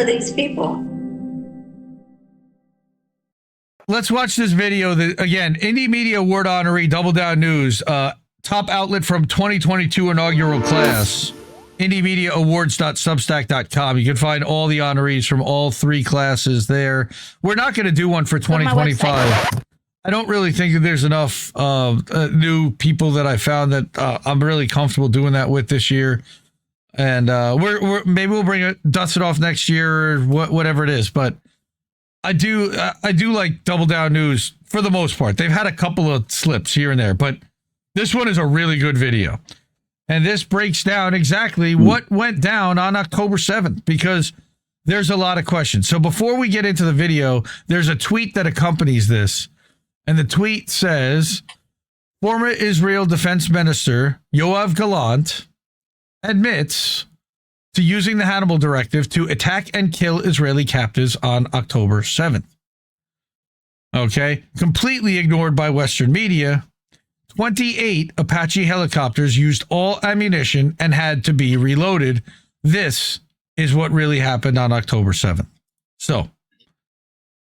are these people? Let's watch this video. That, again, Indie Media Award honoree, Double Down News, top outlet from 2022 inaugural class, indiemediaawards.substack.com. You can find all the honorees from all three classes there. We're not going to do one for 2025. I don't really think that there's enough new people that I found that I'm really comfortable doing that with this year. And we're maybe we'll bring it, dust it off next year or whatever it is. But I do like Double Down News for the most part. They've had a couple of slips here and there, but this one is a really good video. And this breaks down exactly what went down on October 7th, because there's a lot of questions. So before we get into the video, there's a tweet that accompanies this. And the tweet says, former Israel Defense Minister Yoav Gallant admits to using the Hannibal Directive to attack and kill Israeli captives on October 7th. Okay, completely ignored by Western media. 28 Apache helicopters used all ammunition and had to be reloaded. This is what really happened on October 7th. So,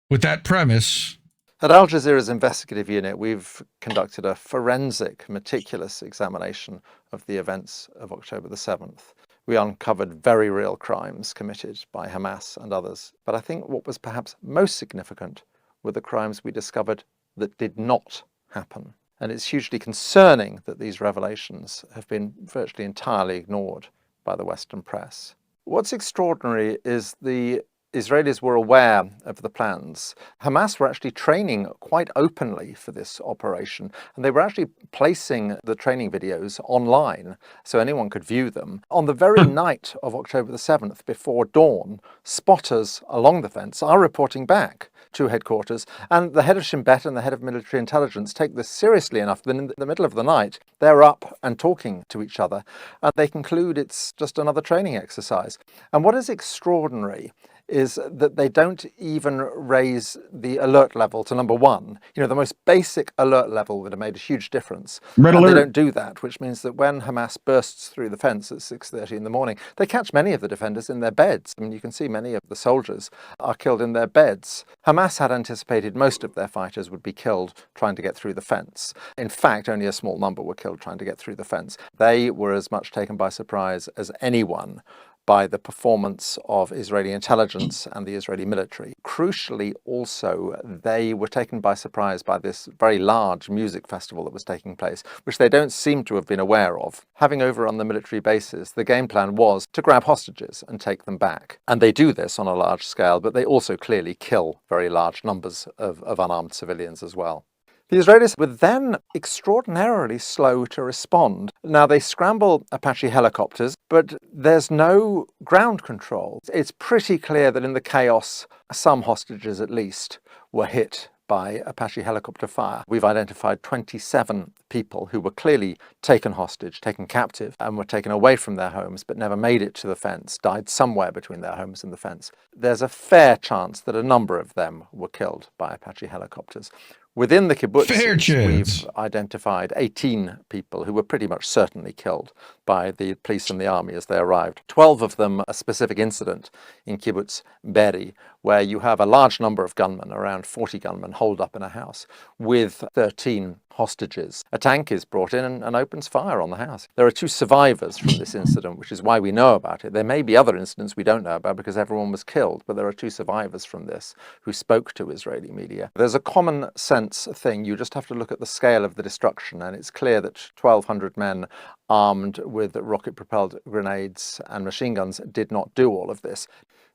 with that premise... At Al Jazeera's investigative unit, we've conducted a forensic, meticulous examination of the events of October the 7th. We uncovered very real crimes committed by Hamas and others. But I think what was perhaps most significant were the crimes we discovered that did not happen. And it's hugely concerning that these revelations have been virtually entirely ignored by the Western press. What's extraordinary is the Israelis were aware of the plans. Hamas were actually training quite openly for this operation, and they were actually placing the training videos online so anyone could view them. On the very night of October the 7th, before dawn, spotters along the fence are reporting back to headquarters, and the head of Shin Bet and the head of military intelligence take this seriously enough that in the middle of the night they're up and talking to each other, and they conclude it's just another training exercise. And what is extraordinary is that they don't even raise the alert level to number one. You know, the most basic alert level would have made a huge difference. Red and alert. They don't do that, which means that when Hamas bursts through the fence at 6:30 in the morning, they catch many of the defenders in their beds. I mean, you can see many of the soldiers are killed in their beds. Hamas had anticipated most of their fighters would be killed trying to get through the fence. In fact, only a small number were killed trying to get through the fence. They were as much taken by surprise as anyone by the performance of Israeli intelligence and the Israeli military. Crucially, also, they were taken by surprise by this very large music festival that was taking place, which they don't seem to have been aware of. Having overrun the military bases, the game plan was to grab hostages and take them back. And they do this on a large scale, but they also clearly kill very large numbers of unarmed civilians as well. The Israelis were then extraordinarily slow to respond. Now, they scramble Apache helicopters, but there's no ground control. It's pretty clear that in the chaos, some hostages at least were hit by Apache helicopter fire. We've identified 27 people who were clearly taken hostage, taken captive, and were taken away from their homes, but never made it to the fence, died somewhere between their homes and the fence. There's a fair chance that a number of them were killed by Apache helicopters. Within the kibbutzes, we've identified 18 people who were pretty much certainly killed by the police and the army as they arrived. 12 of them a specific incident in kibbutz Beri, where you have a large number of gunmen, around 40 gunmen, holed up in a house with 13 hostages. A tank is brought in and opens fire on the house. There are 2 survivors from this incident, which is why we know about it. There may be other incidents we don't know about because everyone was killed, but there are 2 survivors from this who spoke to Israeli media. There's a common sense thing. You just have to look at the scale of the destruction, and it's clear that 1,200 men armed with rocket-propelled grenades and machine guns did not do all of this.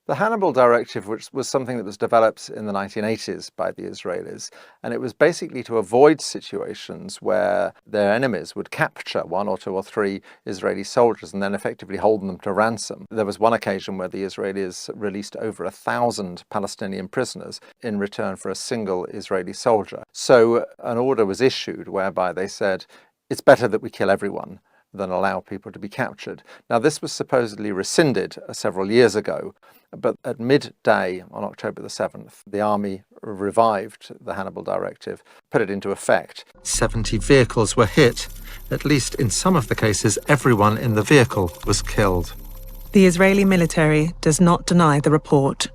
The Hannibal Directive, which was something that was developed in the 1980s by the Israelis, and it was basically to avoid situations where their enemies would capture 1 or 2 or 3 Israeli soldiers and then effectively hold them to ransom. There was one occasion where the Israelis released over 1,000 Palestinian prisoners in return for a single Israeli soldier. So an order was issued whereby they said, it's better that we kill everyone than allow people to be captured. Now, this was supposedly rescinded several years ago, but at midday on October the 7th, the army revived the Hannibal Directive, put it into effect. 70 vehicles were hit. At least in some of the cases, everyone in the vehicle was killed. The Israeli military does not deny the report.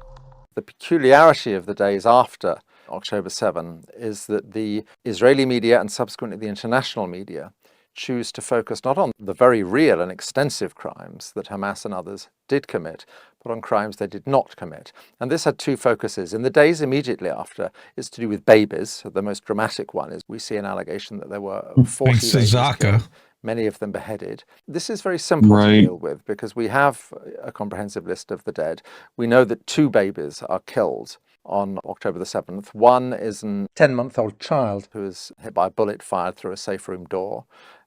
The peculiarity of the days after October 7 is that the Israeli media and subsequently the international media choose to focus not on the very real and extensive crimes that Hamas and others did commit, but on crimes they did not commit. And this had two focuses. In the days immediately after, it's to do with babies. The most dramatic one is we see an allegation that there were 40 babies killed, many of them beheaded. This is very simple to deal with because we have a comprehensive list of the dead. We know that 2 babies are killed on October the 7th. One is a 10-month-old child who is hit by a bullet fired through a safe room door.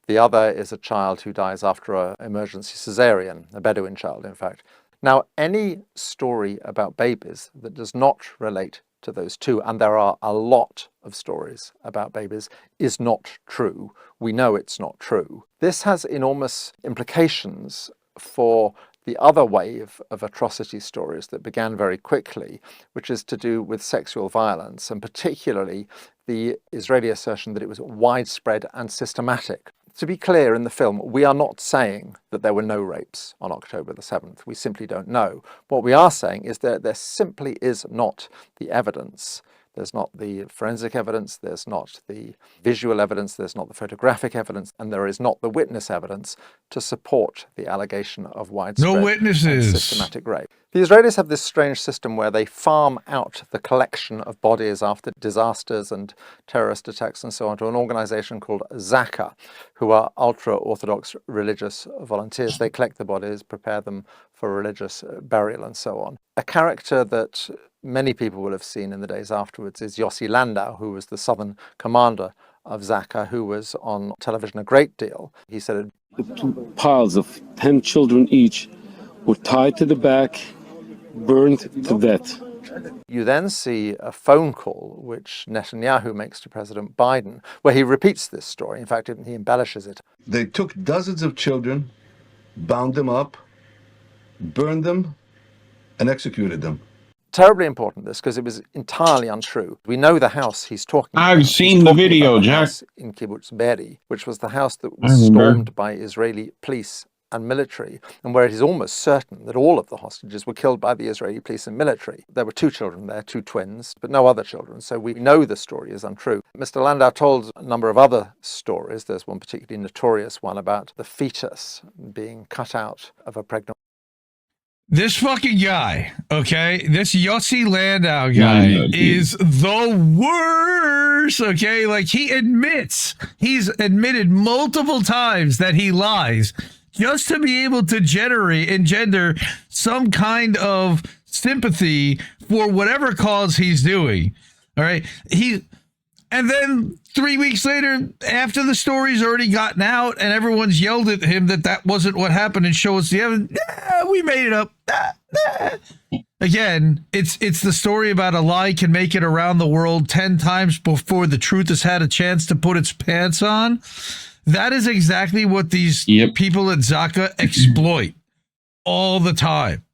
The other is a child who dies after an emergency cesarean, a Bedouin child, in fact. Now, any story about babies that does not relate to those 2, and there are a lot of stories about babies, is not true. We know it's not true. This has enormous implications for the other wave of atrocity stories that began very quickly, which is to do with sexual violence, and particularly the Israeli assertion that it was widespread and systematic. To be clear, in the film, we are not saying that there were no rapes on October the 7th. We simply don't know. What we are saying is that there simply is not the evidence. There's not the forensic evidence, there's not the visual evidence, there's not the photographic evidence, and there is not the witness evidence to support the allegation of widespread and systematic rape. The Israelis have this strange system where they farm out the collection of bodies after disasters and terrorist attacks and so on to an organization called Zaka, who are ultra-Orthodox religious volunteers. They collect the bodies, prepare them for religious burial and so on. A character that many people will have seen in the days afterwards is Yossi Landau, who was the southern commander of Zaka, who was on television a great deal. He said, "The 2 piles of 10 children each were tied to the back, burned to death." You then see a phone call which Netanyahu makes to President Biden, where he repeats this story. In fact, he embellishes it. They took dozens of children, bound them up, burned them, and executed them. Terribly important, this, because it was entirely untrue. We know the house he's talking about. I've seen the video, Jack. In Kibbutz Be'eri, which was the house that was stormed by Israeli police and military, and where it is almost certain that all of the hostages were killed by the Israeli police and military. There were 2 children there, 2 twins, but no other children, so we know the story is untrue. Mr. Landau told a number of other stories. There's one particularly notorious one about the fetus being cut out of a pregnant. This fucking guy, okay, this Yossi Landau guy is the worst, okay? Like, he's admitted multiple times that he lies just to be able to engender some kind of sympathy for whatever cause he's doing, all right? And then 3 weeks later, after the story's already gotten out and everyone's yelled at him that wasn't what happened and show us the evidence, we made it up. Again, it's the story about a lie can make it around the world 10 times before the truth has had a chance to put its pants on. That is exactly what these people at Zaka exploit all the time.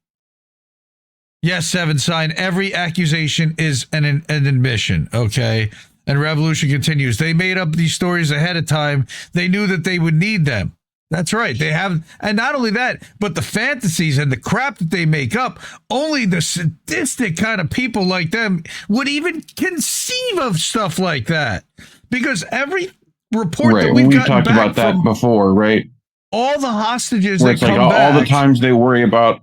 Yes, 7 sign, every accusation is an admission, okay? And Revolution continues. They made up these stories ahead of time. They knew that they would need them. That's right. They have, and not only that, but the fantasies and the crap that they make up, only the sadistic kind of people like them would even conceive of stuff like that. Because every report that we've gotten talked back about that before, right? All the hostages Where that it's come like back. all the times they worry about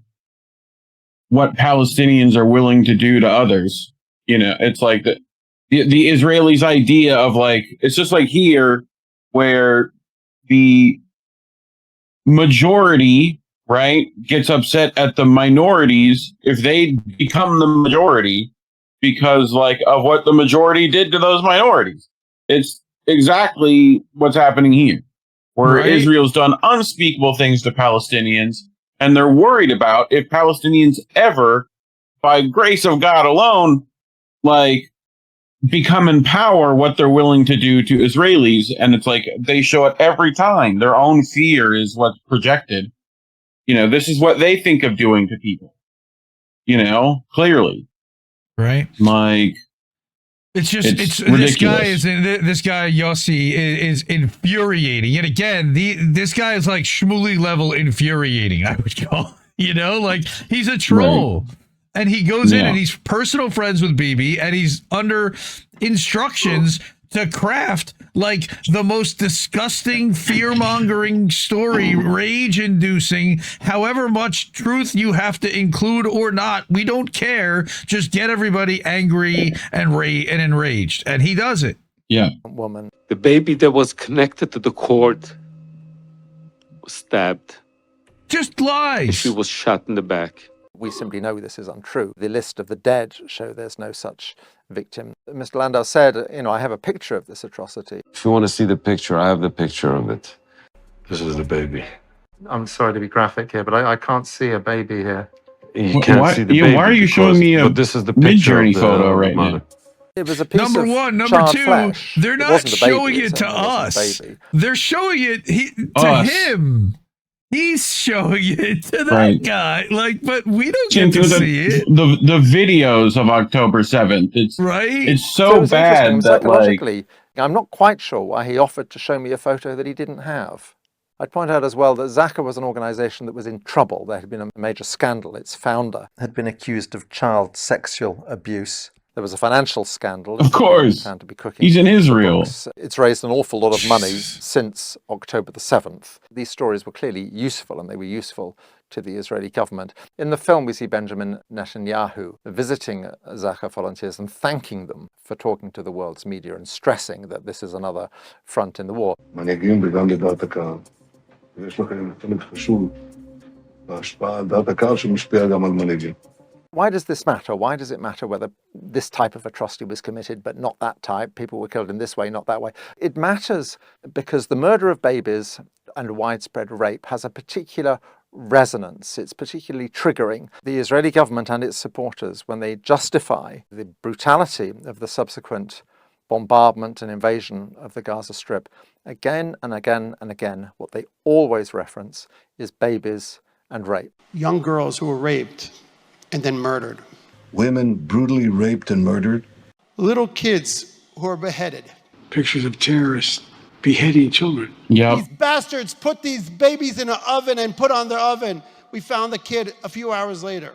what Palestinians are willing to do to others. You know, it's like the Israelis' idea of like, it's just like here where the majority, right, gets upset at the minorities if they become the majority because like of what the majority did to those minorities. It's exactly what's happening here, where Israel's done unspeakable things to Palestinians, and they're worried about if Palestinians ever, by grace of God alone, like become in power, what they're willing to do to Israelis. And it's like they show it every time. Their own fear is what's projected. You know, this is what they think of doing to people. You know, clearly. Right. Like, it's just, it's ridiculous. this guy Yossi is infuriating. And again, this guy is like Shmuley level infuriating, I would call You know, like he's a troll. Right. And he goes in and he's personal friends with Bibi, and he's under instructions to craft like the most disgusting, fear-mongering story, rage-inducing, however much truth you have to include or not. We don't care. Just get everybody angry and enraged. And he does it. Yeah. Woman. The baby that was connected to the cord was stabbed. Just lies. She was shot in the back. We simply know this is untrue. The list of the dead show there's no such victim. Mr. Landau said, I have a picture of this atrocity. If you want to see the picture, I have the picture of it. This is the baby. I'm sorry to be graphic here, but I can't see a baby here. You can't see the baby. Why are you showing me a Mid-Journey photo right now? It was a piece number of one. Number two, flesh. They're not showing it to us. They're showing it to him. He's showing it to that guy, but we don't get to see it. The videos of October 7th, it's so bad that psychologically, I'm not quite sure why he offered to show me a photo that he didn't have. I'd point out as well that Zaka was an organization that was in trouble. There had been a major scandal. Its founder had been accused of child sexual abuse. There was a financial scandal. Of course. To be cooking He's in Israel. It's raised an awful lot of money since October the 7th. These stories were clearly useful, and they were useful to the Israeli government. In the film, we see Benjamin Netanyahu visiting Zaka volunteers and thanking them for talking to the world's media and stressing that this is another front in the war. Why does this matter? Why does it matter whether this type of atrocity was committed, but not that type? People were killed in this way, not that way. It matters because the murder of babies and widespread rape has a particular resonance. It's particularly triggering. The Israeli government and its supporters, when they justify the brutality of the subsequent bombardment and invasion of the Gaza Strip, again and again and again, what they always reference is babies and rape. Young girls who were raped and then murdered. Women brutally raped and murdered. Little kids who are beheaded. Pictures of terrorists beheading children. Yep. These bastards put these babies in an oven and put on their oven. We found the kid a few hours later.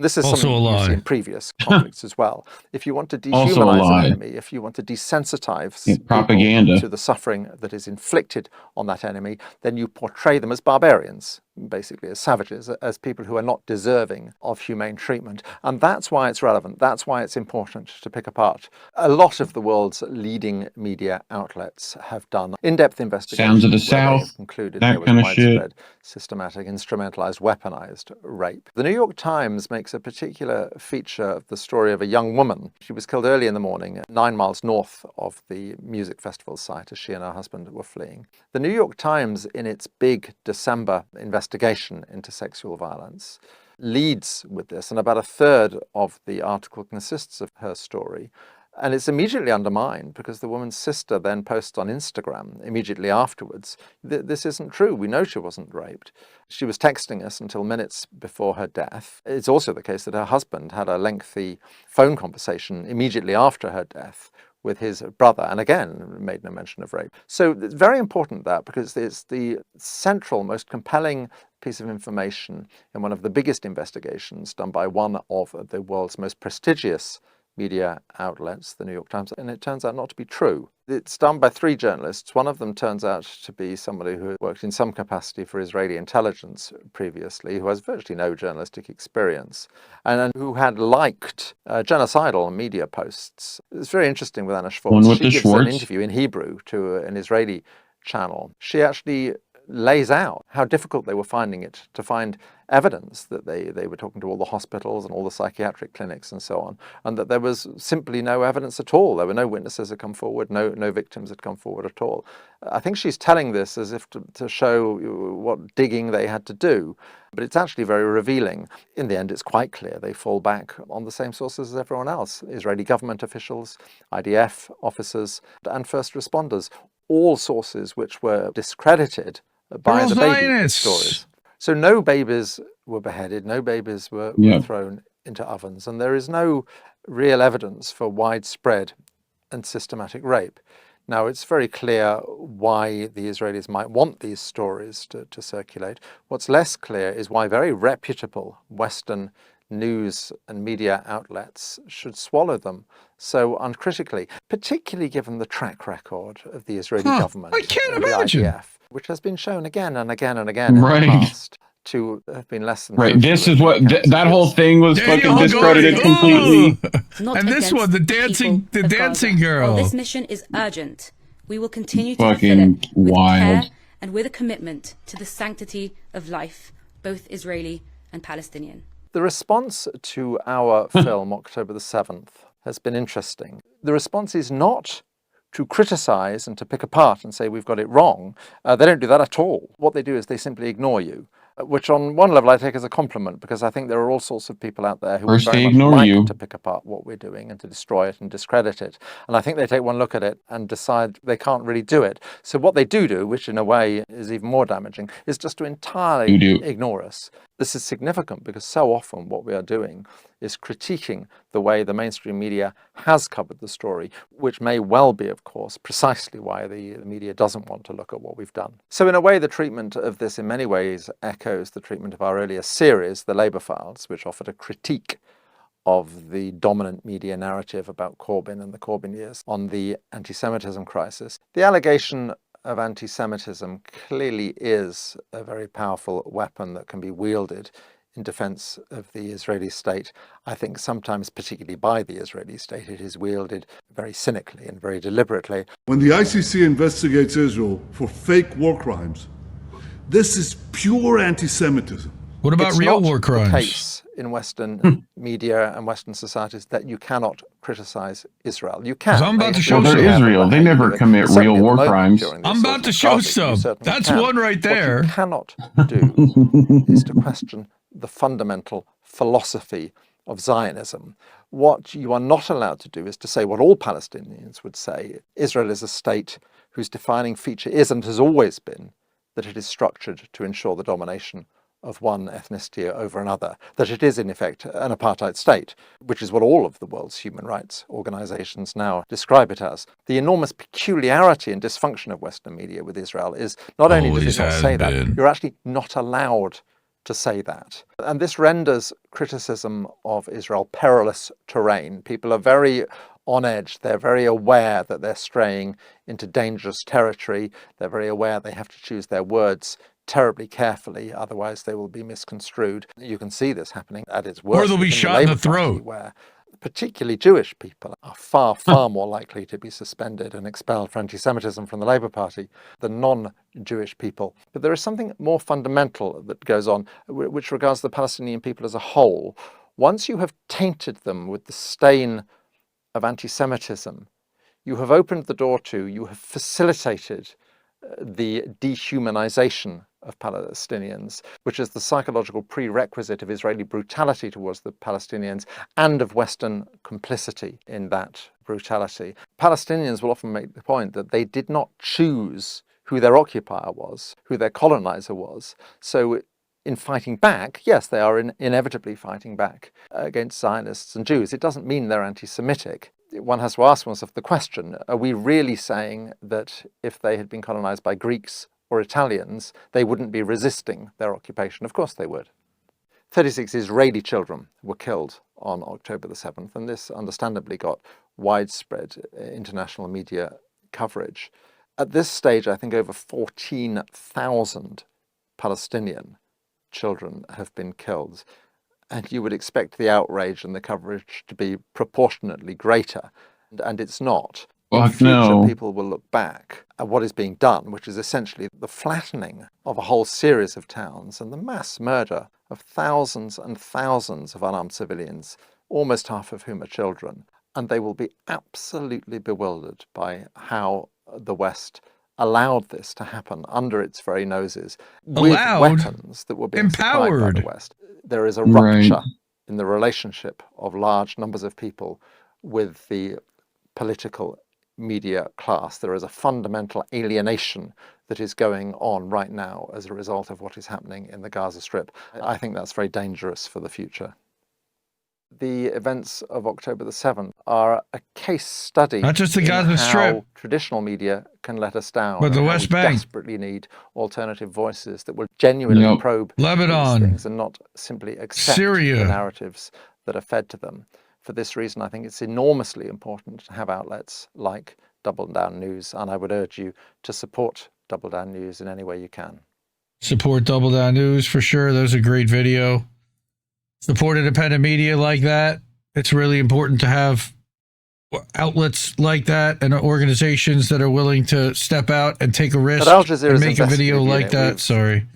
This is also something you've seen in previous conflicts as well. If you want to dehumanize an enemy, if you want to desensitize propaganda to the suffering that is inflicted on that enemy, then you portray them as barbarians, basically as savages, as people who are not deserving of humane treatment. And that's why it's relevant. That's why it's important to pick apart. A lot of the world's leading media outlets have done in-depth investigations. Sounds of the South, concluded that there was kind of widespread, shit. Systematic, instrumentalized, weaponized rape. The New York Times makes a particular feature of the story of a young woman. She was killed early in the morning, 9 miles north of the music festival site, as she and her husband were fleeing. The New York Times, in its big December investigation into sexual violence, leads with this, and about a third of the article consists of her story. And it's immediately undermined because the woman's sister then posts on Instagram immediately afterwards, this isn't true, we know she wasn't raped. She was texting us until minutes before her death. It's also the case that her husband had a lengthy phone conversation immediately after her death with his brother, and again, made no mention of rape. So it's very important that, because it's the central, most compelling piece of information in one of the biggest investigations done by one of the world's most prestigious media outlets, the New York Times, and it turns out not to be true. It's done by 3 journalists. One of them turns out to be somebody who worked in some capacity for Israeli intelligence previously, who has virtually no journalistic experience, and who had liked genocidal media posts. It's very interesting with Anna Schwartz. She gives an interview in Hebrew to an Israeli channel. She actually lays out how difficult they were finding it to find evidence that they were talking to all the hospitals and all the psychiatric clinics and so on, and that there was simply no evidence at all. There were no witnesses had come forward, no victims had come forward at all. I think she's telling this as if to show what digging they had to do, but it's actually very revealing. In the end, it's quite clear they fall back on the same sources as everyone else: Israeli government officials, IDF officers, and first responders, all sources which were discredited by the baby stories. So no babies were beheaded, no babies were thrown into ovens, and there is no real evidence for widespread and systematic rape. Now, it's very clear why the Israelis might want these stories to circulate. What's less clear is why very reputable Western news and media outlets should swallow them so uncritically, particularly given the track record of the Israeli government I can't and the imagine. IDF, which has been shown again and again and again in the past to have been less than Right. kosher This in is many what accounts. that whole thing was Daniel fucking discredited Hagari. completely. And this one, the dancing girl. While this mission is urgent, we will continue to fulfill Fucking it with wild. care and with a commitment to the sanctity of life, both Israeli and Palestinian. The response to our film, October the 7th, has been interesting. The response is not to criticize and to pick apart and say we've got it wrong. They don't do that at all. What they do is they simply ignore you, which on one level I take as a compliment, because I think there are all sorts of people out there who would First very they much ignore like you. to pick apart what we're doing and to destroy it and discredit it. And I think they take one look at it and decide they can't really do it. So what they do, which in a way is even more damaging, is just to entirely ignore us. This is significant because so often what we are doing is critiquing the way the mainstream media has covered the story, which may well be, of course, precisely why the media doesn't want to look at what we've done. So in a way, the treatment of this in many ways echoes the treatment of our earlier series, The Labour Files, which offered a critique of the dominant media narrative about Corbyn and the Corbyn years on the anti-Semitism crisis. The allegation of anti-Semitism clearly is a very powerful weapon that can be wielded in defense of the Israeli state. I think sometimes, particularly by the Israeli state, it is wielded very cynically and very deliberately. When the ICC investigates Israel for fake war crimes, this is pure anti-Semitism. What about real war crimes? It's not the case in Western media and Western societies that you cannot criticize Israel. You can. I'm about to show Well, they're Israel. They never commit real war crimes. I'm about to show some. That's one right there. What you cannot do is to question the fundamental philosophy of Zionism. What you are not allowed to do is to say what all Palestinians would say. Israel is a state whose defining feature is and has always been that it is structured to ensure the domination of one ethnicity over another, that it is in effect an apartheid state, which is what all of the world's human rights organizations now describe it as. The enormous peculiarity and dysfunction of Western media with Israel is not only does it not say that, you're actually not allowed to say that. And this renders criticism of Israel perilous terrain. People are very on edge. They're very aware that they're straying into dangerous territory. They're very aware they have to choose their words terribly carefully, otherwise they will be misconstrued. You can see this happening at its worst. Or they'll be shot in the throat. Where particularly Jewish people are far, far more likely to be suspended and expelled for anti-Semitism from the Labour Party than non-Jewish people. But there is something more fundamental that goes on, which regards the Palestinian people as a whole. Once you have tainted them with the stain of anti-Semitism, you have opened the door to, you have facilitated the dehumanization of Palestinians, which is the psychological prerequisite of Israeli brutality towards the Palestinians and of Western complicity in that brutality. Palestinians will often make the point that they did not choose who their occupier was, who their colonizer was. So in fighting back, yes, they are inevitably fighting back against Zionists and Jews. It doesn't mean they're anti-Semitic. One has to ask oneself the question, are we really saying that if they had been colonized by Greeks or Italians, they wouldn't be resisting their occupation? Of course they would. 36 Israeli children were killed on October the 7th, and this understandably got widespread international media coverage. At this stage, I think over 14,000 Palestinian children have been killed. And you would expect the outrage and the coverage to be proportionately greater, and it's not. In future, people will look back at what is being done, which is essentially the flattening of a whole series of towns and the mass murder of thousands and thousands of unarmed civilians, almost half of whom are children. And they will be absolutely bewildered by how the West allowed this to happen under its very noses with weapons that were being supplied by the West. There is a rupture in the relationship of large numbers of people with the political media class. There is a fundamental alienation that is going on right now as a result of what is happening in the Gaza Strip. I think that's very dangerous for the future. that the events of October the 7th are a case study. Not just the in Gaza how Strip, traditional media can let us down, but the and how West we Bank. desperately need alternative voices that will genuinely probe Lebanon, these things and not simply accept Syria, the narratives that are fed to them. For this reason, I think it's enormously important to have outlets like Double Down News, and I would urge you to support Double Down News in any way you can. Support Double Down News for sure. That was a great video. Support independent media like that. It's really important to have outlets like that and organizations that are willing to step out and take a risk and make a video like that. Sorry.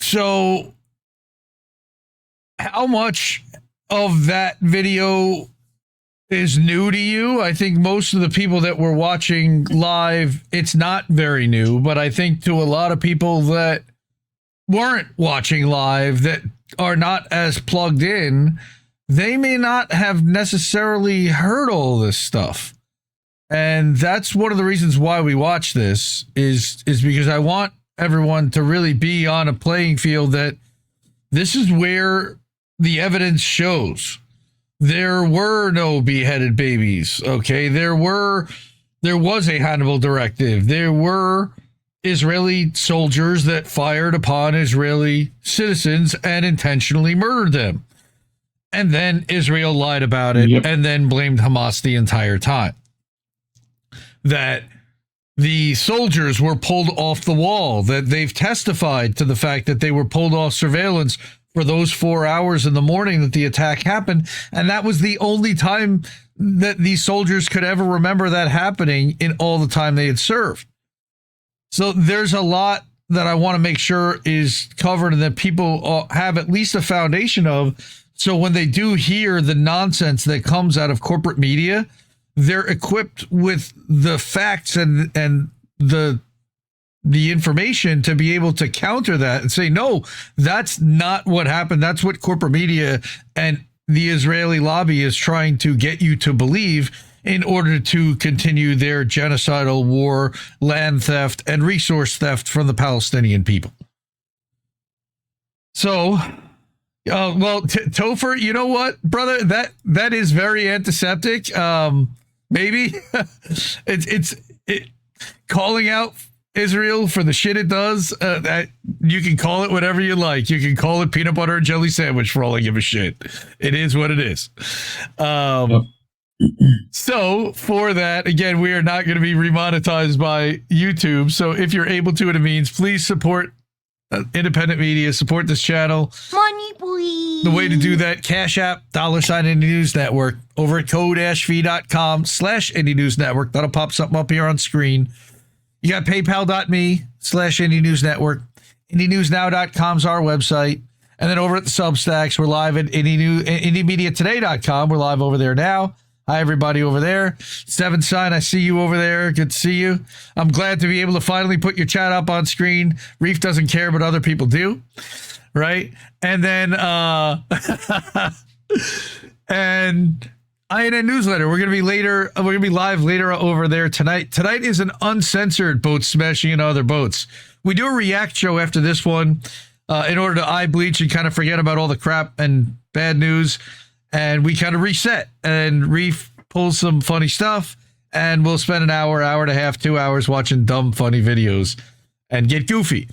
So how much of that video is new to you? I think most of the people that were watching live, it's not very new, but I think to a lot of people that weren't watching live, that are not as plugged in, they may not have necessarily heard all this stuff. And that's one of the reasons why we watch this is because I want everyone to really be on a playing field that this is where the evidence shows there were no beheaded babies. Okay. There was a Hannibal directive. There were Israeli soldiers that fired upon Israeli citizens and intentionally murdered them. And then Israel lied about it and then blamed Hamas the entire time. That the soldiers were pulled off the wall, that they've testified to the fact that they were pulled off surveillance for those 4 hours in the morning that the attack happened. And that was the only time that these soldiers could ever remember that happening in all the time they had served. So there's a lot that I want to make sure is covered and that people have at least a foundation of. So when they do hear the nonsense that comes out of corporate media, they're equipped with the facts and the information to be able to counter that and say, no, that's not what happened. That's what corporate media and the Israeli lobby is trying to get you to believe in order to continue their genocidal war, land theft, and resource theft from the Palestinian people. So, well, Topher, you know what, brother? That is very antiseptic. Maybe it's calling out Israel for the shit it does. That you can call it whatever you like. You can call it peanut butter and jelly sandwich for all I give a shit. It is what it is. So for that, again, we are not going to be remonetized by YouTube. So if you're able to, it means please support independent media, support this channel. Money, please. The way to do that, Cash App, $, Indie News Network, over at co-fi.com/Indie News Network. That'll pop something up here on screen. You got paypal.me/Indie News Network. IndieNewsNow.com's our website. And then over at the Substacks, we're live at IndieMediaToday.com. We're live over there now. Hi, everybody over there. Seven Sign, I see you over there. Good to see you. I'm glad to be able to finally put your chat up on screen. Reef doesn't care, but other people do. Right? And then, and INN Newsletter. We're going to be live later over there tonight. Tonight is an uncensored boat smashing into other boats. We do a react show after this one in order to eye bleach and kind of forget about all the crap and bad news. And we kind of reset, and Reef pulls some funny stuff, and we'll spend an hour, hour and a half, 2 hours watching dumb, funny videos and get goofy.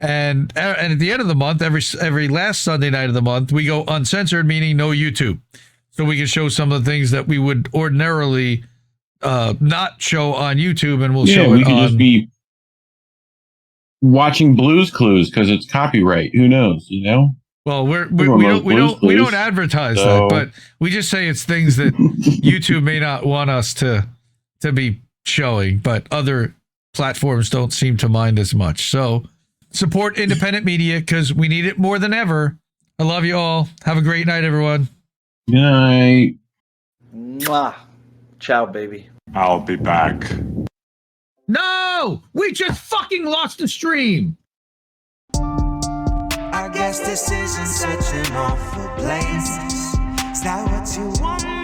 And at the end of the month, every last Sunday night of the month, we go uncensored, meaning no YouTube. So we can show some of the things that we would ordinarily not show on YouTube, and we'll show it on. We can just be watching Blue's Clues because it's copyright. Who knows, you know? Well, we don't advertise that, but we just say it's things that YouTube may not want us to be showing, but other platforms don't seem to mind as much. So support independent media because we need it more than ever. I love you all. Have a great night, everyone. Good night. Mwah. Ciao, baby. I'll be back. No! We just fucking lost the stream! I guess this isn't such an awful place. Is that what you want?